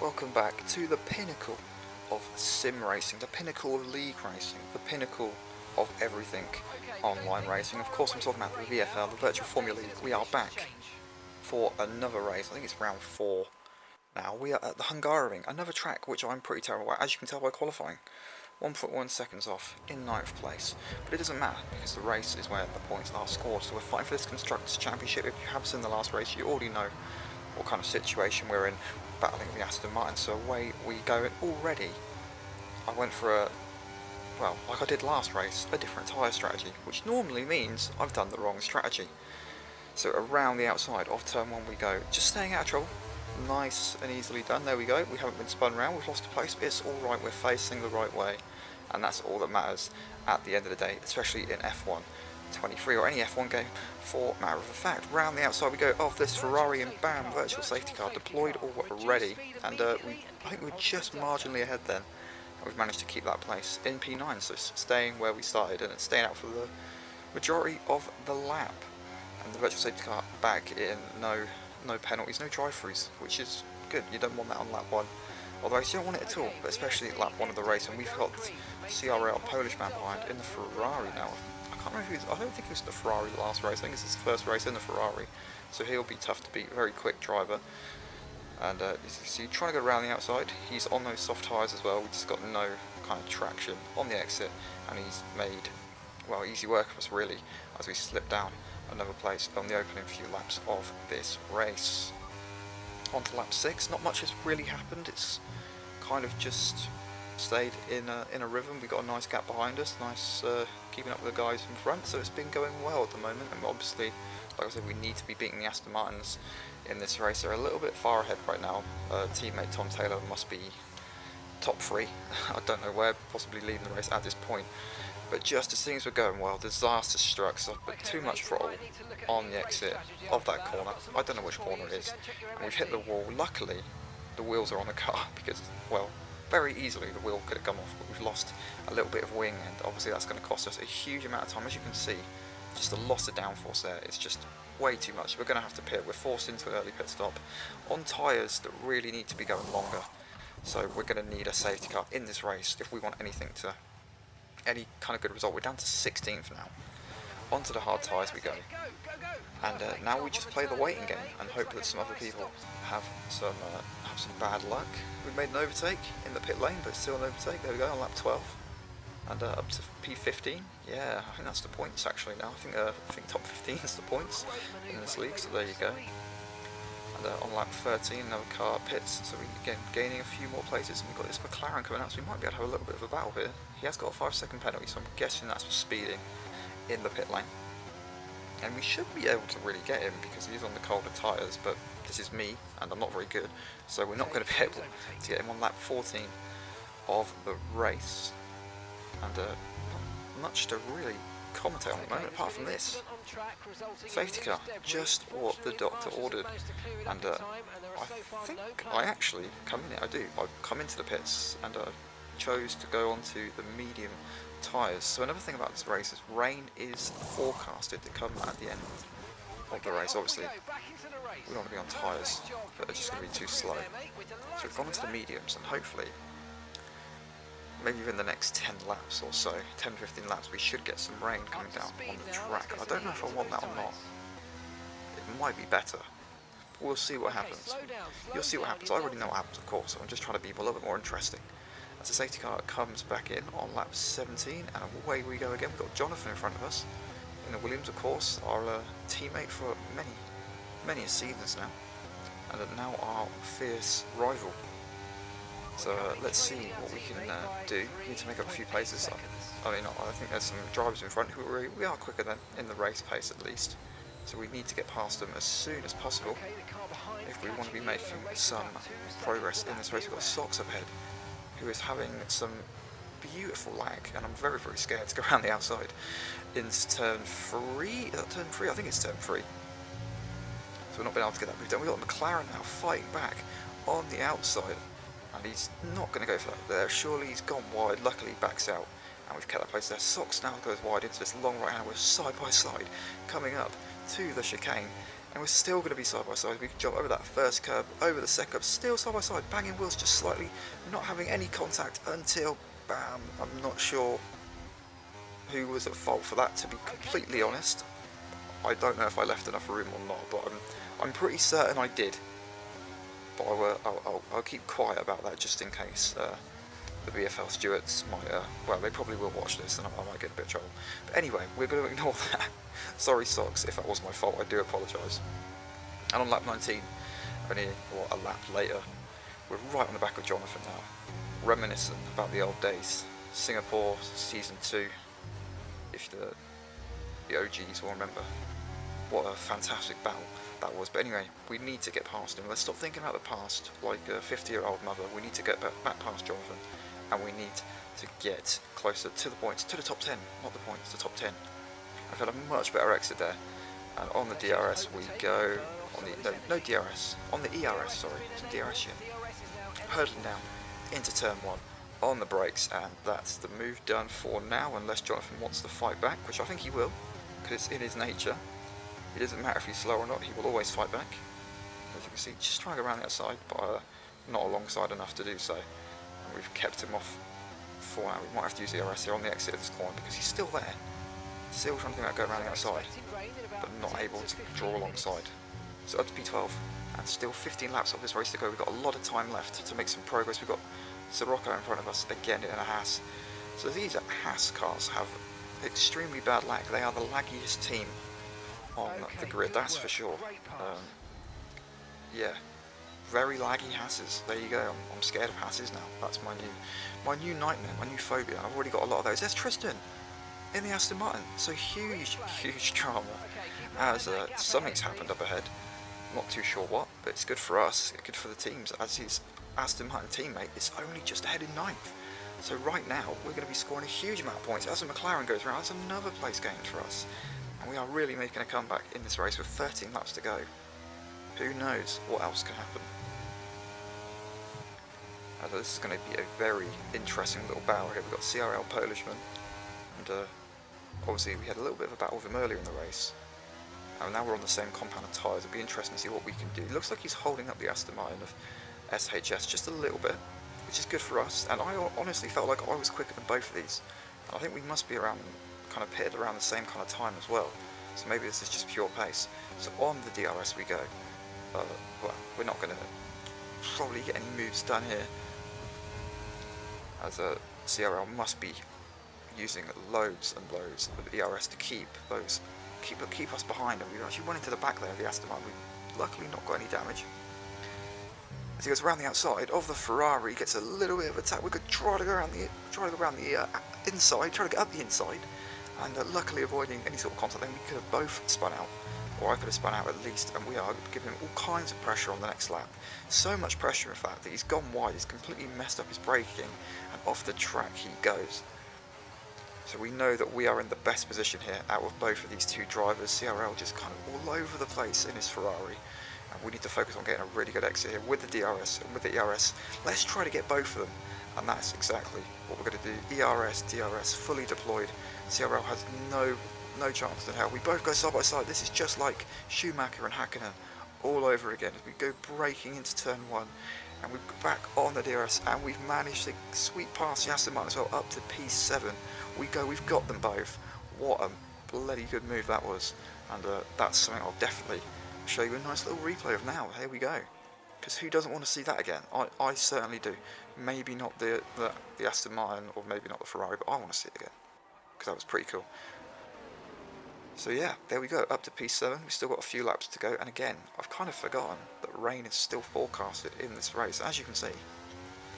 Welcome back to the pinnacle of sim racing, the pinnacle of league racing, the pinnacle of everything online racing. Of course I'm talking about the VFL, the Virtual Formula League. We are back for another race. I think it's round 4 now. We are at the Hungaroring, another track which I'm pretty terrible at, as you can tell by qualifying. 1.1 seconds off in 9th place, but it doesn't matter because the race is where the points are scored. So we're fighting for this Constructors' Championship. If you have seen the last race, you already know what kind of situation we're in, battling the Aston Martin. So away we go, and already I went for well, like I did last race, a different tyre strategy, which normally means I've done the wrong strategy. So around the outside of turn 1 we go, just staying out of trouble. Nice and easily done. There we go. We haven't been spun around. We've lost a place, but it's alright. We're facing the right way, and that's all that matters at the end of the day, especially in F1 23 or any F1 game for matter of fact. Round the outside we go of this Ferrari, and bam, virtual safety car deployed already, and I think we're just marginally ahead then, and we've managed to keep that place in P9, so staying where we started, and it's staying out for the majority of the lap. And the virtual safety car back in, no penalties, no drive-throughs, which is good. You don't want that on lap 1 of the race, you don't want it at all, but especially lap 1 of the race. And we've got CRL, Polish man, behind in the Ferrari now. I can't remember I don't think it was the Ferrari last race. I think it's his first race in the Ferrari, so he'll be tough to beat. Very quick driver. And as you can see, trying to go around the outside. He's on those soft tyres as well. We just got no kind of traction on the exit, and he's made, well, easy work of us really as we slip down another place on the opening few laps of this race. On to lap 6, not much has really happened. It's kind of just stayed in a rhythm. We've got a nice gap behind us, nice keeping up with the guys in front, so it's been going well at the moment. And obviously, like I said, we need to be beating the Aston Martins in this race. They're a little bit far ahead right now. Teammate Tom Taylor must be top 3. I don't know where, possibly leading the race at this point. But just as things were going well, disaster struck, so I put too much throttle on the exit of that corner. I don't know which corner it is, and we've hit the wall. Luckily, the wheels are on the car because, well, very easily the wheel could have come off, but we've lost a little bit of wing, and obviously that's going to cost us a huge amount of time. As you can see, just the loss of downforce there is just way too much. We're going to have to pit. We're forced into an early pit stop on tyres that really need to be going longer, so we're going to need a safety car in this race if we want any kind of good result. We're down to 16th now. Onto the hard tyres we go, and now we just play the waiting game and hope that some other people have some bad luck. We've made an overtake in the pit lane, but still an overtake. There we go, on lap 12, and up to P15. Yeah, I think that's the points actually now. I think top 15 is the points in this league. So there you go. And on lap 13, another car pits, so we again gaining a few more places, and we've got this McLaren coming out, so we might be able to have a little bit of a battle here. He has got a 5-second penalty, so I'm guessing that's for speeding in the pit lane. And we should be able to really get him because he's on the colder tyres, but this is me, and I'm not very good, so we're not going to be able to get him on lap 14 of the race. And not much to really commentate on the moment apart from this. Safety car, just what the doctor ordered, and I think I actually I come into the pits and chose to go onto the medium tyres. So another thing about this race is rain is forecasted to come at the end of the race. Obviously we don't want to be on tyres that are just going to be too slow, so we've gone into the mediums, and hopefully maybe within the next 10 laps or so, 10-15 laps, we should get some rain coming down on the track. I don't know if I want that or not. It might be better. We'll see what happens. You'll see what happens. I already know what happens, of course, so I'm just trying to be a little bit more interesting. As the safety car comes back in on lap 17, and away we go again. We've got Jonathan in front of us in the Williams, of course, our teammate for many seasons now, and now our fierce rival. So let's see what we can do. We need to make up a few places. I think there's some drivers in front who we are quicker than in the race pace at least. So we need to get past them as soon as possible if we want to be making some progress in this race. We've got Sox up ahead, who is having some beautiful lag, and I'm very, very scared to go around the outside into turn 3. Is that turn 3? I think it's turn 3. So we've not been able to get that move done. We've got McLaren now fighting back on the outside, and he's not going to go for that there. Surely he's gone wide. Luckily he backs out, and we've kept that place there. Sox now goes wide into this long right hand. We're side by side coming up to the chicane, and we're still going to be side by side. We can jump over that first curb, over the second curb, still side by side, banging wheels just slightly, not having any contact until bam. I'm not sure who was at fault for that, to be completely honest. I don't know if I left enough room or not, but I'm pretty certain I did. But I'll keep quiet about that just in case the VFL stewards might, well, they probably will watch this and I might get a bit of trouble. But anyway, we're going to ignore that. Sorry, Socks, if that was my fault, I do apologise. And on lap 19, only a lap later, we're right on the back of Jonathan now, reminiscent about the old days. Singapore Season 2, if the OGs will remember. What a fantastic battle that was. But anyway, we need to get past him. Let's stop thinking about the past like a 50-year-old mother. We need to get back past Jonathan, and we need to get closer to the points, to the top 10, not the points, the top 10. I've had a much better exit there, and on the DRS we go, on the, no DRS, on the ERS, sorry, it's a DRS yet. Hurdling down into turn 1, on the brakes, and that's the move done for now, unless Jonathan wants to fight back, which I think he will, because it's in his nature. It doesn't matter if he's slow or not, he will always fight back. As you can see, just trying to go around the outside, but not alongside enough to do so. And we've kept him off for now. We might have to use the ERS here on the exit of this corner because he's still there. Still trying to think about going around the outside, but not able to draw alongside. So up to P12, and still 15 laps of this race to go. We've got a lot of time left to make some progress. We've got Sirocco in front of us, again in a Haas. So these Haas cars have extremely bad lag. They are the laggiest team on the grid, that's for sure. Yeah, very laggy Hasses. There you go. I'm scared of Hasses now. That's my new nightmare, my new phobia. I've already got a lot of those. There's Tristan in the Aston Martin. So huge drama as something's happened up ahead. Not too sure what, but it's good for us. It's good for the teams. As his Aston Martin teammate is only just ahead in 9th. So right now we're going to be scoring a huge amount of points. As the McLaren goes around, that's another place gained for us. And we are really making a comeback in this race with 13 laps to go. Who knows what else can happen? This is going to be a very interesting little battle here. We've got CRL Polishman, and obviously we had a little bit of a battle with him earlier in the race. And now we're on the same compound of tyres. It'll be interesting to see what we can do. It looks like he's holding up the Aston Martin of SHS just a little bit, which is good for us. And I honestly felt like I was quicker than both of these. And I think we must be around, kind of pitted around the same kind of time as well. So maybe this is just pure pace. So on the DRS we go. Well, we're not going to probably get any moves done here, as a CRL must be using loads and loads of ERS to keep us behind, and we actually went into the back there of the Aston Martin. We luckily not got any damage. As he goes around the outside of the Ferrari, he gets a little bit of attack. We could try to go around the inside, try to get up the inside, and luckily avoiding any sort of contact. Then we could have both spun out, or I could have spun out at least, and we are giving him all kinds of pressure on the next lap. So much pressure, in fact, that he's gone wide. He's completely messed up his braking, and off the track he goes. So we know that we are in the best position here out of both of these two drivers. CRL just kind of all over the place in his Ferrari, and we need to focus on getting a really good exit here with the DRS and with the ERS. Let's try to get both of them, and that's exactly what we're going to do. ERS, DRS fully deployed. CRL has no chance in hell. We both go side by side. This is just like Schumacher and Hakkinen all over again as we go braking into turn 1, and we're back on the DRS, and we've managed to sweep past the Aston Martin as well up to P7. We've got them both. What a bloody good move that was, and that's something I'll definitely show you a nice little replay of now. Here we go, because who doesn't want to see that again? I certainly do. Maybe not the Aston Martin, or maybe not the Ferrari, but I want to see it again, because that was pretty cool. So yeah, there we go, up to P7. We've still got a few laps to go, and again, I've kind of forgotten that rain is still forecasted in this race. As you can see,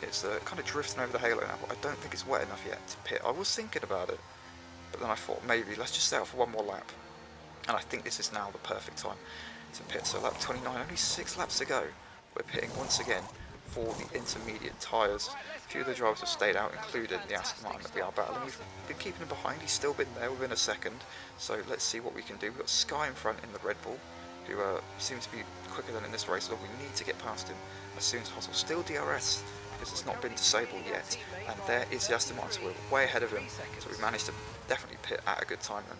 it's kind of drifting over the halo now, but I don't think it's wet enough yet to pit. I was thinking about it, but then I thought maybe let's just stay out for one more lap, and I think this is now the perfect time to pit. So lap 29, only 6 laps to go. We're pitting once again for the intermediate tyres. A few of the drivers have stayed out, including the Aston Martin that we are battling. We've been keeping him behind. He's still been there within a second, so let's see what we can do. We've got Sky in front in the Red Bull, who seems to be quicker than in this race, so we need to get past him as soon as possible. Still DRS, because it's not been disabled yet, and there is the Aston Martin, so we're way ahead of him, so we managed to definitely pit at a good time then,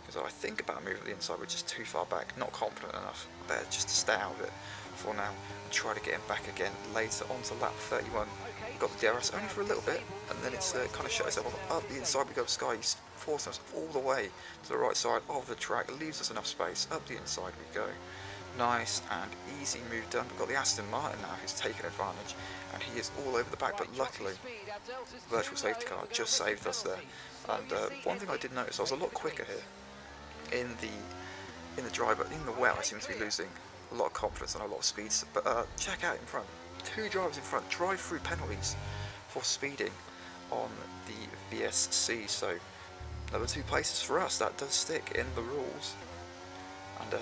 because So I think about moving to the inside, but just too far back, not confident enough. Better just to stay out of it for now and try to get him back again later onto lap 31. Got the DRS only for a little bit, and then it's kind of shut itself off. Up the inside we go. Sky, he's forcing us all the way to the right side of the track. It leaves us enough space. Up the inside we go. Nice and easy move done. We've got the Aston Martin now who's taken advantage, and he is all over the back, but luckily virtual safety car just saved us there. And one thing I did notice, I was a lot quicker here in the dry, but in the wet I seem to be losing a lot of confidence and a lot of speed. But check out in front, 2 drivers in front, drive-through penalties for speeding on the VSC. So another 2 places for us. That does stick in the rules. And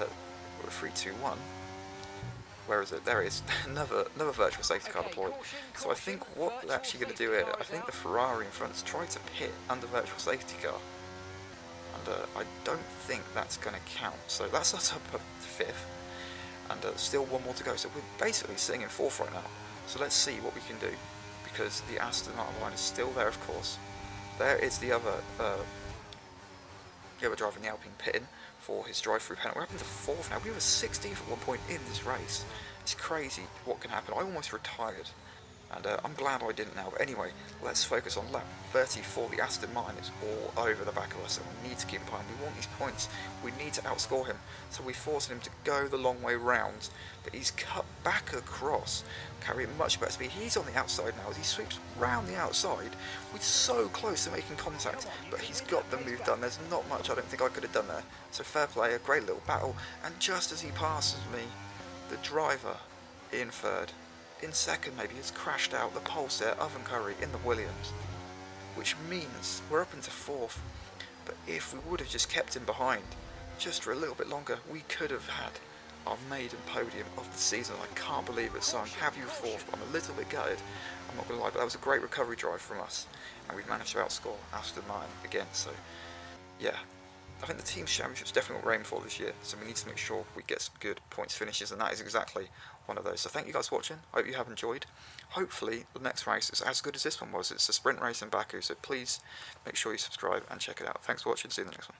we're 3, 2, 1. Where is it? There it is. another virtual safety car deployed. So I think what they're actually going to do here, I think the Ferrari in front has tried to pit under virtual safety car. And I don't think that's going to count. So that's us up to 5th. And still 1 more to go. So we're basically sitting in 4th right now. So let's see what we can do. Because the Aston Martin line is still there, of course. There is the other driver in the Alpine pitting for his drive-through penalty. We're up into 4th now. We were 16th at one point in this race. It's crazy what can happen. I almost retired, and I'm glad I didn't now. But anyway, let's focus on lap 34. The Aston Martin is all over the back of us, and we need to keep him behind. We want these points. We need to outscore him. So we forced him to go the long way round, but he's cut back across, carrying much better speed. He's on the outside now as he sweeps round the outside. We're so close to making contact, but he's got the move done. There's not much I don't think I could have done there. So fair play, a great little battle. And just as he passes me, the driver in 3rd, in 2nd maybe, has crashed out. The pulse there, Oven Curry in the Williams, which means we're up into 4th. But if we would have just kept him behind just for a little bit longer, we could have had our maiden podium of the season. I can't believe it, so I'm happy with 4th. I'm a little bit gutted, I'm not going to lie, but that was a great recovery drive from us, and we've managed to outscore Aston Martin again. So yeah, I think the Teams Championship is definitely what we're aiming for this year, so we need to make sure we get some good points finishes, and that is exactly one of those. So thank you guys for watching. I hope you have enjoyed. Hopefully the next race is as good as this one was. It's a sprint race in Baku, so please make sure you subscribe and check it out. Thanks for watching. See you in the next one.